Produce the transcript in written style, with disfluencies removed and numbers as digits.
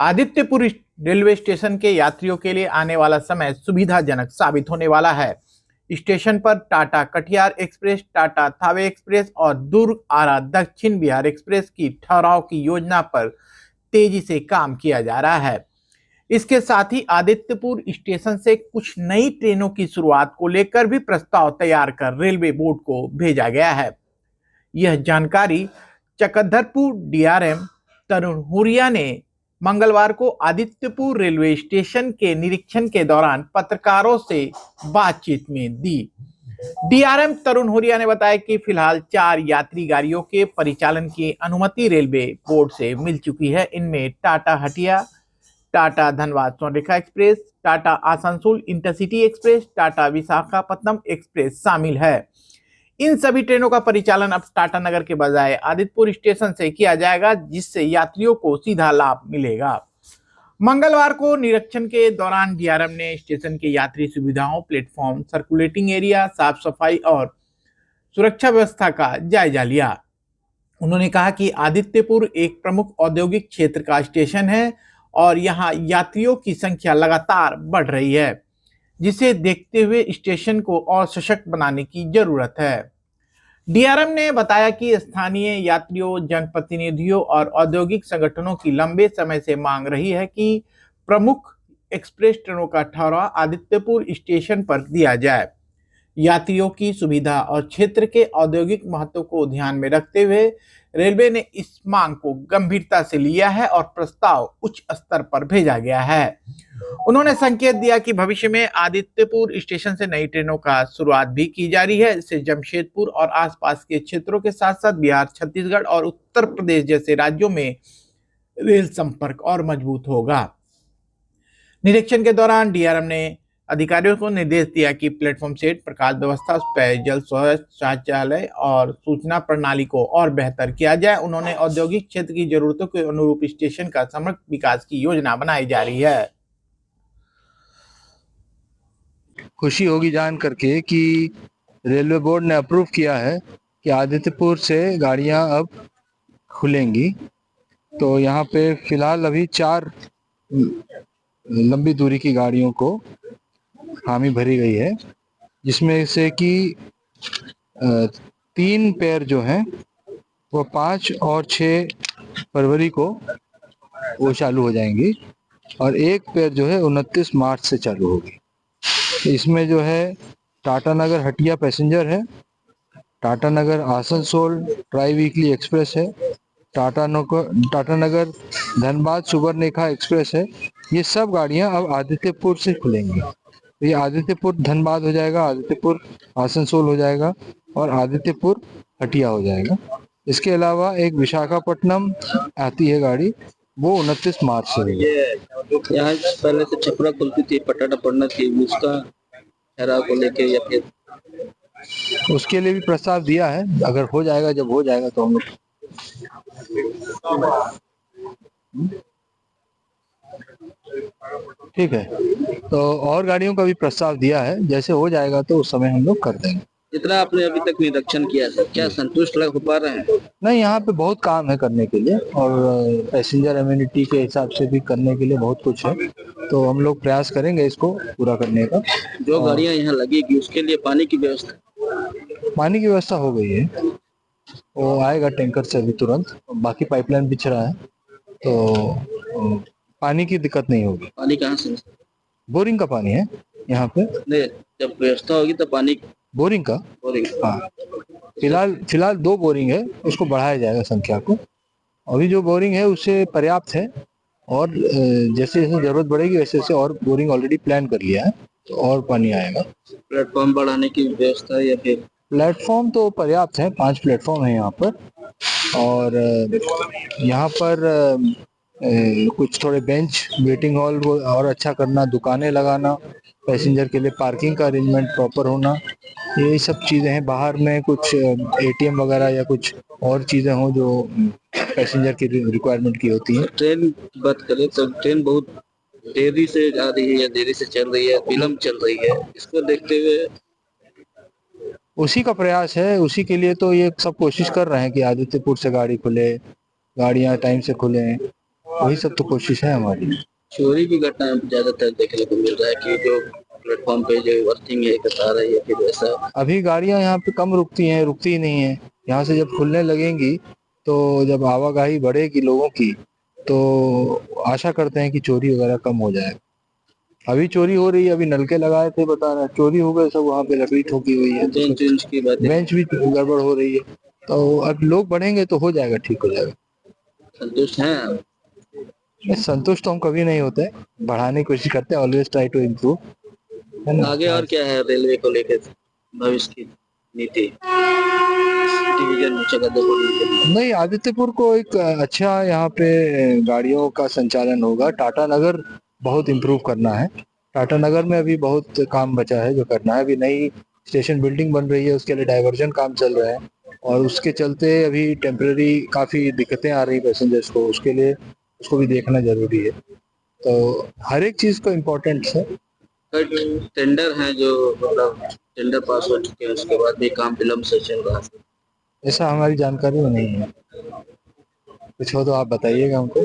Adityapur railway station के यात्रियों के लिए आने वाला समय सुविधाजनक साबित होने वाला है। स्टेशन पर टाटा कटिहार एक्सप्रेस, टाटा थावे एक्सप्रेस और दुर्ग आरा दक्षिण बिहार एक्सप्रेस की ठहराव की योजना पर तेजी से काम किया जा रहा है। इसके साथ ही आदित्यपुर स्टेशन से कुछ नई ट्रेनों की शुरुआत को लेकर भी प्रस्ताव तैयार कर रेलवे बोर्ड को भेजा गया है। यह जानकारी चक्रधरपुर डीआरएम तरुण हुरिया ने मंगलवार को आदित्यपुर रेलवे स्टेशन के निरीक्षण के दौरान पत्रकारों से बातचीत में दी। डीआरएम तरुण हुरिया ने बताया कि फिलहाल 4 यात्री गाड़ियों के परिचालन की अनुमति रेलवे बोर्ड से मिल चुकी है। इनमें Tata Hatia, Tata Dhanbad Swarnarekha express, Tata Asansol intercity express, Tata Visakhapatnam express शामिल है। इन सभी ट्रेनों का परिचालन अब टाटा नगर के बजाय आदित्यपुर स्टेशन से किया जाएगा, जिससे यात्रियों को सीधा लाभ मिलेगा। मंगलवार को निरीक्षण के दौरान डीआरएम ने स्टेशन के यात्री सुविधाओं, प्लेटफॉर्म, सर्कुलेटिंग एरिया, साफ सफाई और सुरक्षा व्यवस्था का जायजा लिया। उन्होंने कहा कि आदित्यपुर एक प्रमुख औद्योगिक क्षेत्र का स्टेशन है और यहाँ यात्रियों की संख्या लगातार बढ़ रही है, जिसे देखते हुए स्टेशन को और सशक्त बनाने की जरूरत है। डीआरएम ने बताया कि स्थानीय यात्रियों, जनप्रतिनिधियों और औद्योगिक संगठनों की लंबे समय से मांग रही है कि प्रमुख एक्सप्रेस ट्रेनों का ठहराव आदित्यपुर स्टेशन पर दिया जाए। यात्रियों की सुविधा और क्षेत्र के औद्योगिक महत्व को ध्यान में रखते हुए रेलवे ने इस मांग को गंभीरता से लिया है और प्रस्ताव उच्च स्तर पर भेजा गया है। उन्होंने संकेत दिया कि भविष्य में आदित्यपुर स्टेशन से नई ट्रेनों का शुरुआत भी की जा रही है। इससे जमशेदपुर और आसपास के क्षेत्रों के साथ साथ बिहार, छत्तीसगढ़ और उत्तर प्रदेश जैसे राज्यों में रेल संपर्क और मजबूत होगा। निरीक्षण के दौरान डीआरएम ने अधिकारियों को निर्देश दिया कि प्लेटफॉर्म सेट, प्रकाश व्यवस्था, पेयजल, शौचालय और सूचना प्रणाली को और बेहतर किया जाए। उन्होंने औद्योगिक क्षेत्र की जरूरतों के अनुरूप स्टेशन का समग्र विकास की योजना बनाई जा रही है। खुशी होगी जान करके कि रेलवे बोर्ड ने अप्रूव किया है कि आदित्यपुर से गाड़ियां अब खुलेंगी। तो यहाँ पे फिलहाल अभी 4 लंबी दूरी की गाड़ियों को हामी भरी गई है, जिसमें से कि 3 पेयर जो हैं वो 5 और 6 फरवरी को वो चालू हो जाएंगी और एक पेयर जो है 29 मार्च से चालू होगी। इसमें जो है टाटा नगर हटिया पैसेंजर है, टाटा नगर आसनसोल ट्राई वीकली एक्सप्रेस है, टाटा नगर धनबाद सुवर्णरेखा एक्सप्रेस है। ये सब गाड़ियां अब आदित्यपुर से खुलेंगी। ये आदित्यपुर धनबाद हो जाएगा, आदित्यपुर आसनसोल हो जाएगा और आदित्यपुर हटिया हो जाएगा। इसके अलावा एक विशाखापट्टनम आती है गाड़ी, वो 29 मार्च से होगी। यहाँ पहले से छपरा खुलती थी, पटाटा पड़ना थी, उसका ठहराव को लेके या फिर उसके लिए भी प्रस्ताव दिया है। अगर हो जाएगा, जब हो जाएगा तो हम लोग ठीक है। तो और गाड़ियों का भी प्रस्ताव दिया है, जैसे हो जाएगा तो उस समय हम लोग कर देंगे। जितना आपने अभी तक निरीक्षण किया सर, क्या संतुष्ट हो पा रहे हैं? नहीं, यहाँ पे बहुत काम है करने के लिए और पैसेंजर एम्यूनिटी के हिसाब से भी करने के लिए बहुत कुछ है। तो हम लोग प्रयास करेंगे इसको पूरा करने का। जो गाड़ियाँ यहाँ लगेगी उसके लिए पानी की व्यवस्था हो गई है, वो आएगा टैंकर से अभी तुरंत। बाकी पाइपलाइन बिछ रहा है, तो पानी की दिक्कत नहीं होगी। पानी कहाँ से? बोरिंग का पानी है यहाँ पे। नहीं, जब व्यवस्था होगी तो पानी बोरिंग का। हाँ, फिलहाल 2 बोरिंग है, उसको बढ़ाया जाएगा संख्या को। अभी जो बोरिंग है उससे पर्याप्त है और जैसे जैसे जरूरत बढ़ेगी वैसे वैसे और बोरिंग ऑलरेडी प्लान कर लिया है, तो और पानी आएगा। प्लेटफॉर्म बढ़ाने की व्यवस्था या फिर? प्लेटफॉर्म तो पर्याप्त है, 5 प्लेटफॉर्म है यहाँ पर और यहाँ पर कुछ थोड़े बेंच, वेटिंग हॉल को और अच्छा करना, दुकानें लगाना, पैसेंजर के लिए पार्किंग का अरेंजमेंट प्रॉपर होना, ये सब चीज़ें हैं। बाहर में कुछ एटीएम वगैरह या कुछ और चीज़ें हों जो पैसेंजर की रिक्वायरमेंट की होती है। ट्रेन की बात करें तो ट्रेन बहुत देरी से आ रही है या देरी से चल रही है, विलम्ब चल रही है, इसको देखते हुए उसी का प्रयास है। उसी के लिए तो ये सब कोशिश कर रहे हैं कि आदित्यपुर से गाड़ी खुले, गाड़ियाँ टाइम से खुलें वही सब तो कोशिश है हमारी। चोरी की घटना ज्यादातर देखने को मिल रहा है कि जो प्लेटफॉर्म पे जो वर्थिंग है बता रही है कि ऐसा। अभी गाड़ियां यहाँ पे कम रुकती हैं, रुकती ही नहीं है। यहाँ से जब खुलने लगेंगी तो जब आवाजाही बढ़ेगी लोगों की तो आशा करते हैं कि चोरी वगैरह कम हो जाए। अभी चोरी हो रही है, अभी नलके लगाए थे बता रहे हैं, चोरी हो गए सब, वहाँ पे लकड़ी ठोकी हुई है, तो बेंच वेंच की बातें बेंच भी गड़बड़ हो रही है। तो अब लोग बढ़ेंगे तो हो जाएगा, ठीक हो जाएगा। संतुष्ट हैं आप? नहीं, संतुष्ट तो हम कभी नहीं होते, बढ़ाने की कोशिश करते हैं, ऑलवेज ट्राई टू इम्प्रूव, है ना। आगे और क्या है रेलवे को लेकर भविष्य की नीति? डिवीजन चक्रधरपुर डिवीजन में नहीं, आदित्यपुर को एक अच्छा यहाँ पे गाड़ियों का संचालन होगा। टाटा नगर बहुत इम्प्रूव करना है। टाटा नगर में अभी बहुत काम बचा है जो करना है। अभी नई स्टेशन बिल्डिंग बन रही है, उसके लिए डाइवर्जन काम चल रहे हैं और उसके चलते अभी टेम्पररी काफ़ी दिक्कतें आ रही पैसेंजर्स को, उसके लिए उसको भी देखना जरूरी है। तो हर एक चीज़ को इम्पोर्टेंस है। कई टेंडर हैं जो मतलब टेंडर पास हो चुके हैं, उसके बाद भी काम विलम्ब से चल रहा है। ऐसा हमारी जानकारी में नहीं है, कुछ हो तो आप बताइएगा हमको।